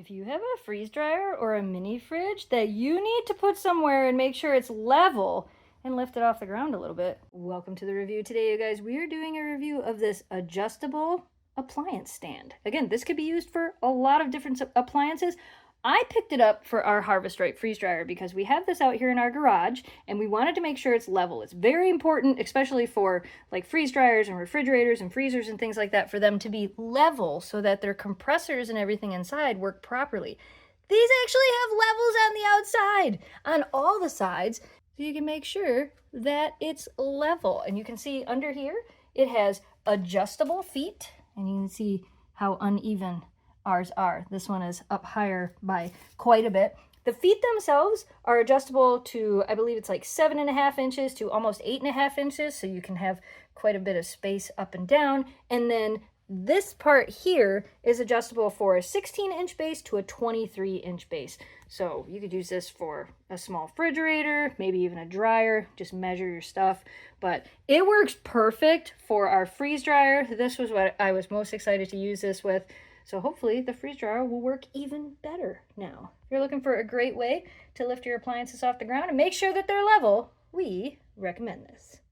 If you have a freeze dryer or a mini fridge that you need to put somewhere and make sure it's level and lift it off the ground a little bit, welcome to the review today, you guys. We are doing a review of this adjustable appliance stand. Again, this could be used for a lot of different appliances. I picked it up for our Harvest Right freeze dryer because we have this out here in our garage and we wanted to make sure it's level. It's very important, especially for like freeze dryers and refrigerators and freezers and things like that, for them to be level so that their compressors and everything inside work properly. These actually have levels on the outside, on all the sides, so you can make sure that it's level. And you can see under here, it has adjustable feet, and you can see how uneven ours are. This one is up higher by quite a bit. The feet themselves are adjustable to, I believe it's like 7.5 inches to almost 8.5 inches, so you can have quite a bit of space up and down. And then this part here is adjustable for a 16-inch base to a 23-inch base. So you could use this for a small refrigerator, maybe even a dryer, just measure your stuff. But it works perfect for our freeze dryer. This was what I was most excited to use this with. So hopefully the freeze dryer will work even better now. If you're looking for a great way to lift your appliances off the ground and make sure that they're level, we recommend this.